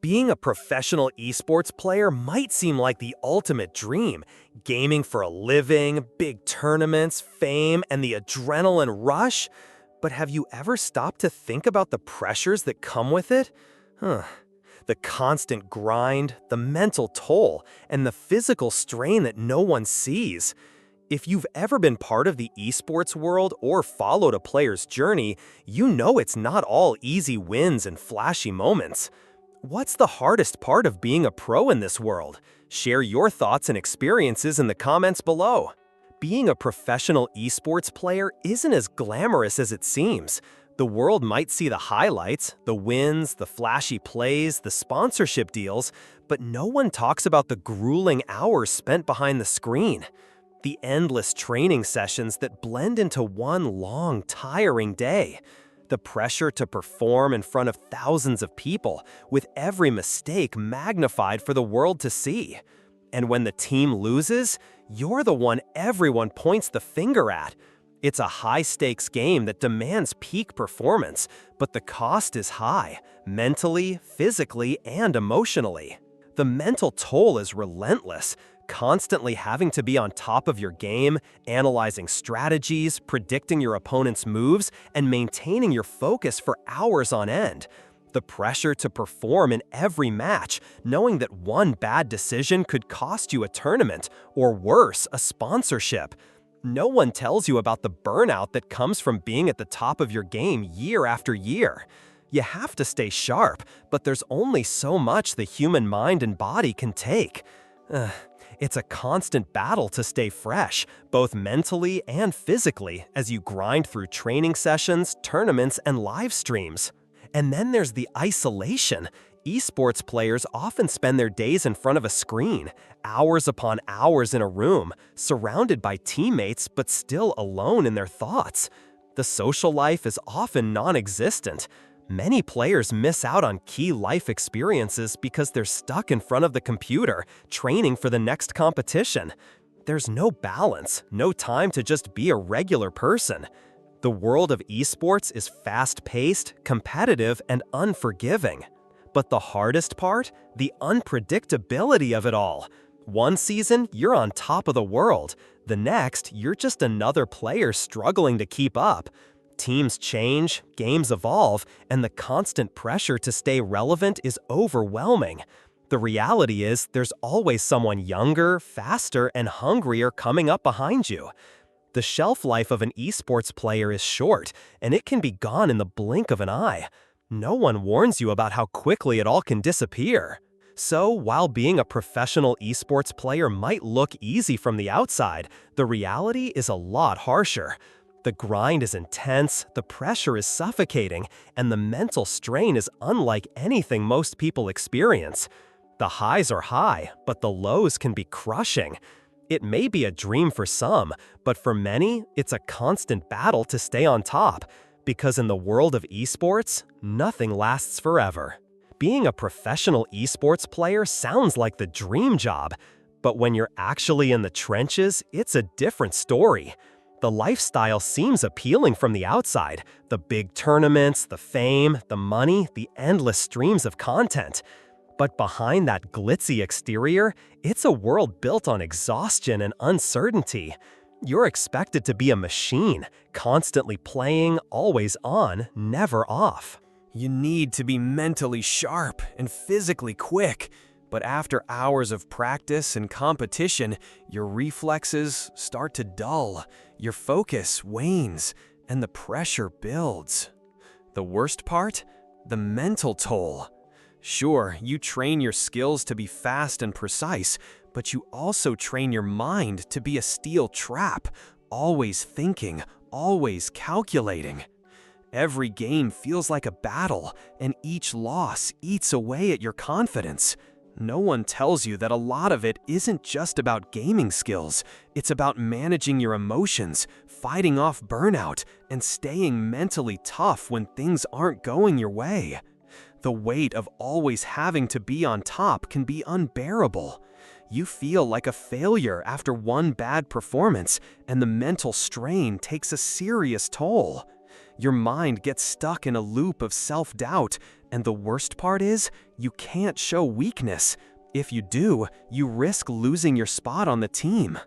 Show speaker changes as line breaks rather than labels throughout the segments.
Being a professional esports player might seem like the ultimate dream. Gaming for a living, big tournaments, fame, and the adrenaline rush. But have you ever stopped to think about the pressures that come with it? The constant grind, the mental toll, and the physical strain that no one sees. If you've ever been part of the esports world or followed a player's journey, you know it's not all easy wins and flashy moments. What's the hardest part of being a pro in this world? Share your thoughts and experiences in the comments below. Being a professional esports player isn't as glamorous as it seems. The world might see the highlights, the wins, the flashy plays, the sponsorship deals, but no one talks about the grueling hours spent behind the screen. The endless training sessions that blend into one long, tiring day. The pressure to perform in front of thousands of people, with every mistake magnified for the world to see. And when the team loses, you're the one everyone points the finger at. It's a high-stakes game that demands peak performance, but the cost is high, mentally, physically, and emotionally. The mental toll is relentless, constantly having to be on top of your game, analyzing strategies, predicting your opponent's moves, and maintaining your focus for hours on end. The pressure to perform in every match, knowing that one bad decision could cost you a tournament, or worse, a sponsorship. No one tells you about the burnout that comes from being at the top of your game year after year. You have to stay sharp, but there's only so much the human mind and body can take. It's a constant battle to stay fresh, both mentally and physically, as you grind through training sessions, tournaments, and live streams. And then there's the isolation. Esports players often spend their days in front of a screen, hours upon hours in a room, surrounded by teammates but still alone in their thoughts. The social life is often non-existent. Many players miss out on key life experiences because they're stuck in front of the computer, training for the next competition. There's no balance, no time to just be a regular person. The world of esports is fast-paced, competitive, and unforgiving. But the hardest part? The unpredictability of it all. One season, you're on top of the world. The next, you're just another player struggling to keep up. Teams change, games evolve, and the constant pressure to stay relevant is overwhelming. The reality is, there's always someone younger, faster, and hungrier coming up behind you. The shelf life of an esports player is short, and it can be gone in the blink of an eye. No one warns you about how quickly it all can disappear. So, while being a professional esports player might look easy from the outside, the reality is a lot harsher. The grind is intense, the pressure is suffocating, and the mental strain is unlike anything most people experience. The highs are high, but the lows can be crushing. It may be a dream for some, but for many, it's a constant battle to stay on top, because in the world of esports, nothing lasts forever. Being a professional esports player sounds like the dream job, but when you're actually in the trenches, it's a different story. The lifestyle seems appealing from the outside, the big tournaments, the fame, the money, the endless streams of content. But behind that glitzy exterior, it's a world built on exhaustion and uncertainty. You're expected to be a machine, constantly playing, always on, never off. You need to be mentally sharp and physically quick, but after hours of practice and competition, your reflexes start to dull, your focus wanes, and the pressure builds. The worst part? The mental toll. Sure, you train your skills to be fast and precise, but you also train your mind to be a steel trap, always thinking, always calculating. Every game feels like a battle, and each loss eats away at your confidence. No one tells you that a lot of it isn't just about gaming skills. It's about managing your emotions, fighting off burnout, and staying mentally tough when things aren't going your way. The weight of always having to be on top can be unbearable. You feel like a failure after one bad performance, and the mental strain takes a serious toll. Your mind gets stuck in a loop of self-doubt, And the worst part is, you can't show weakness. If you do, you risk losing your spot on the team.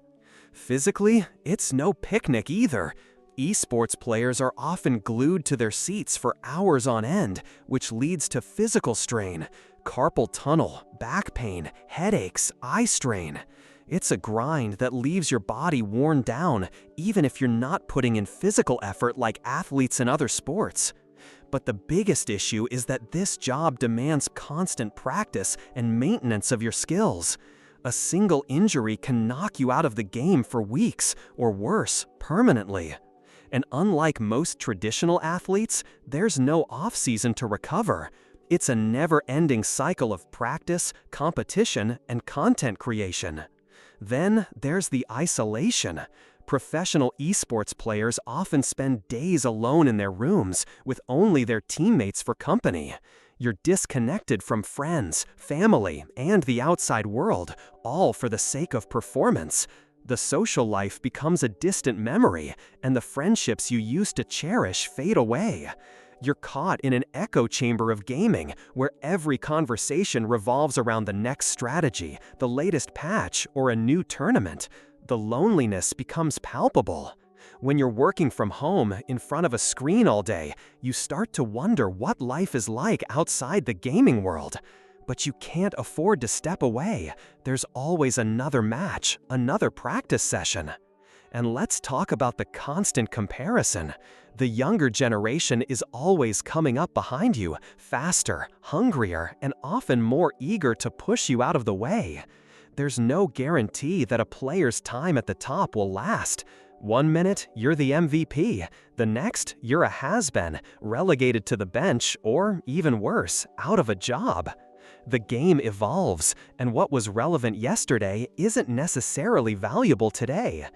Physically, it's no picnic either. Esports players are often glued to their seats for hours on end, which leads to physical strain, carpal tunnel, back pain, headaches, eye strain. It's a grind that leaves your body worn down, even if you're not putting in physical effort like athletes in other sports. But the biggest issue is that this job demands constant practice and maintenance of your skills. A single injury can knock you out of the game for weeks, or worse, permanently. And unlike most traditional athletes, there's no off-season to recover. It's a never-ending cycle of practice, competition, and content creation. Then there's the isolation. Professional esports players often spend days alone in their rooms with only their teammates for company. You're disconnected from friends, family, and the outside world, all for the sake of performance. The social life becomes a distant memory, and the friendships you used to cherish fade away. You're caught in an echo chamber of gaming, where every conversation revolves around the next strategy, the latest patch, or a new tournament. The loneliness becomes palpable. When you're working from home in front of a screen all day, you start to wonder what life is like outside the gaming world. But you can't afford to step away. There's always another match, another practice session. And let's talk about the constant comparison. The younger generation is always coming up behind you, faster, hungrier, and often more eager to push you out of the way. There's no guarantee that a player's time at the top will last. One minute, you're the MVP. The next, you're a has-been, relegated to the bench, or even worse, out of a job. The game evolves, and what was relevant yesterday isn't necessarily valuable today.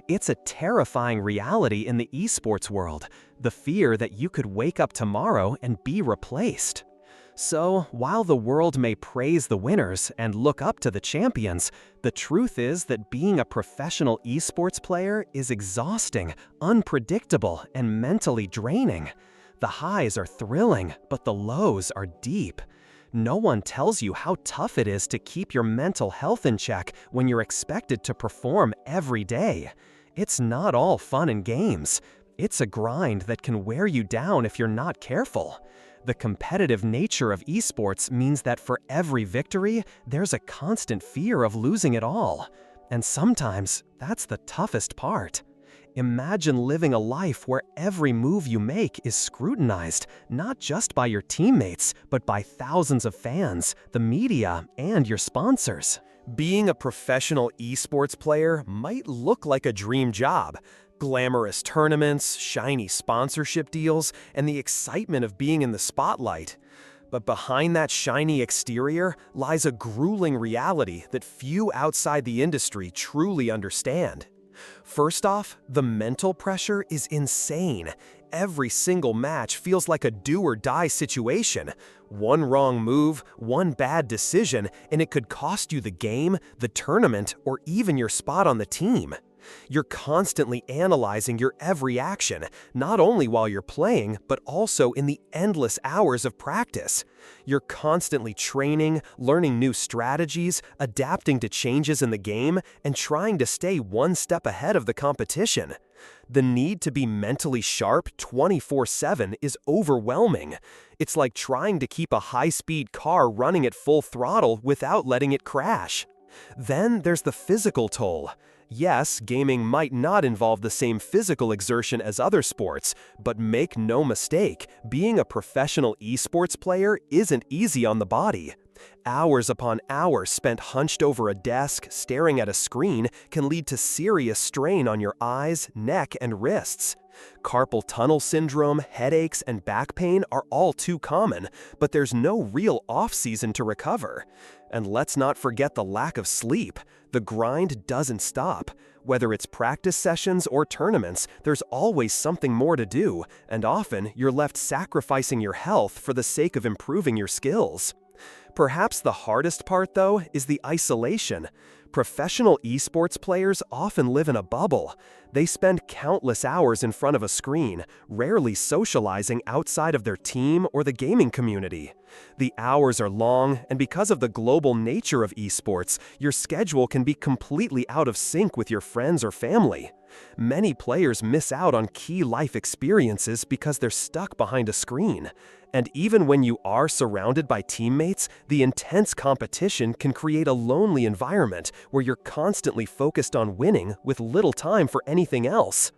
It's a terrifying reality in the esports world, the fear that you could wake up tomorrow and be replaced. So, while the world may praise the winners and look up to the champions, the truth is that being a professional esports player is exhausting, unpredictable, and mentally draining. The highs are thrilling, but the lows are deep. No one tells you how tough it is to keep your mental health in check when you're expected to perform every day. It's not all fun and games. It's a grind that can wear you down if you're not careful. The competitive nature of esports means that for every victory, there's a constant fear of losing it all. And sometimes, that's the toughest part. Imagine living a life where every move you make is scrutinized, not just by your teammates, but by thousands of fans, the media, and your sponsors. Being a professional esports player might look like a dream job. Glamorous tournaments, shiny sponsorship deals, and the excitement of being in the spotlight. But behind that shiny exterior lies a grueling reality that few outside the industry truly understand. First off, the mental pressure is insane. Every single match feels like a do-or-die situation. One wrong move, one bad decision, and it could cost you the game, the tournament, or even your spot on the team. You're constantly analyzing your every action, not only while you're playing, but also in the endless hours of practice. You're constantly training, learning new strategies, adapting to changes in the game, and trying to stay one step ahead of the competition. The need to be mentally sharp 24/7 is overwhelming. It's like trying to keep a high-speed car running at full throttle without letting it crash. Then there's the physical toll. Yes, gaming might not involve the same physical exertion as other sports, but make no mistake, being a professional esports player isn't easy on the body. Hours upon hours spent hunched over a desk, staring at a screen, can lead to serious strain on your eyes, neck, and wrists. Carpal tunnel syndrome, headaches, and back pain are all too common, but there's no real off-season to recover. And let's not forget the lack of sleep. The grind doesn't stop. Whether it's practice sessions or tournaments, there's always something more to do, and often you're left sacrificing your health for the sake of improving your skills. Perhaps the hardest part, though, is the isolation. Professional esports players often live in a bubble. They spend countless hours in front of a screen, rarely socializing outside of their team or the gaming community. The hours are long, and because of the global nature of esports, your schedule can be completely out of sync with your friends or family. Many players miss out on key life experiences because they're stuck behind a screen. And even when you are surrounded by teammates, the intense competition can create a lonely environment where you're constantly focused on winning with little time for anything else.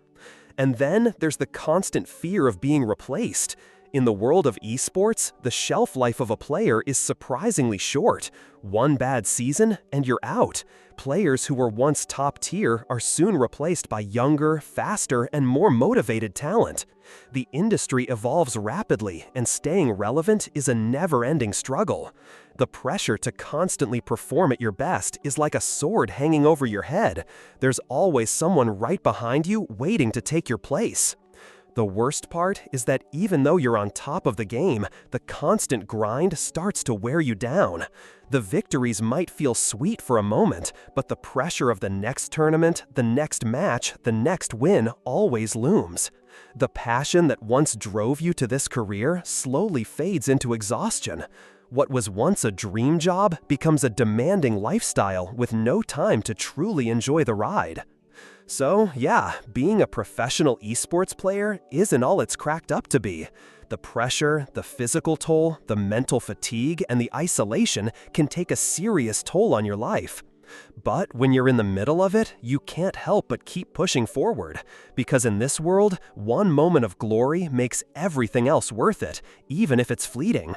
And then there's the constant fear of being replaced. In the world of esports, the shelf life of a player is surprisingly short. One bad season, and you're out. Players who were once top tier are soon replaced by younger, faster, and more motivated talent. The industry evolves rapidly, and staying relevant is a never-ending struggle. The pressure to constantly perform at your best is like a sword hanging over your head. There's always someone right behind you waiting to take your place. The worst part is that even though you're on top of the game, the constant grind starts to wear you down. The victories might feel sweet for a moment, but the pressure of the next tournament, the next match, the next win always looms. The passion that once drove you to this career slowly fades into exhaustion. What was once a dream job becomes a demanding lifestyle with no time to truly enjoy the ride. So, yeah, being a professional esports player isn't all it's cracked up to be. The pressure, the physical toll, the mental fatigue, and the isolation can take a serious toll on your life. But when you're in the middle of it, you can't help but keep pushing forward. Because in this world, one moment of glory makes everything else worth it, even if it's fleeting.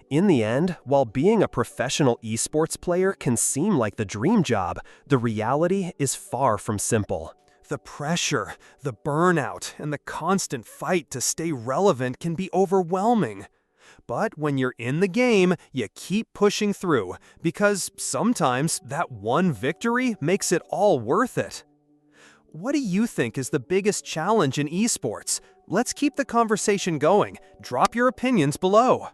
In the end, while being a professional esports player can seem like the dream job, the reality is far from simple. The pressure, the burnout, and the constant fight to stay relevant can be overwhelming. But when you're in the game, you keep pushing through, because sometimes that one victory makes it all worth it. What do you think is the biggest challenge in esports? Let's keep the conversation going. Drop your opinions below.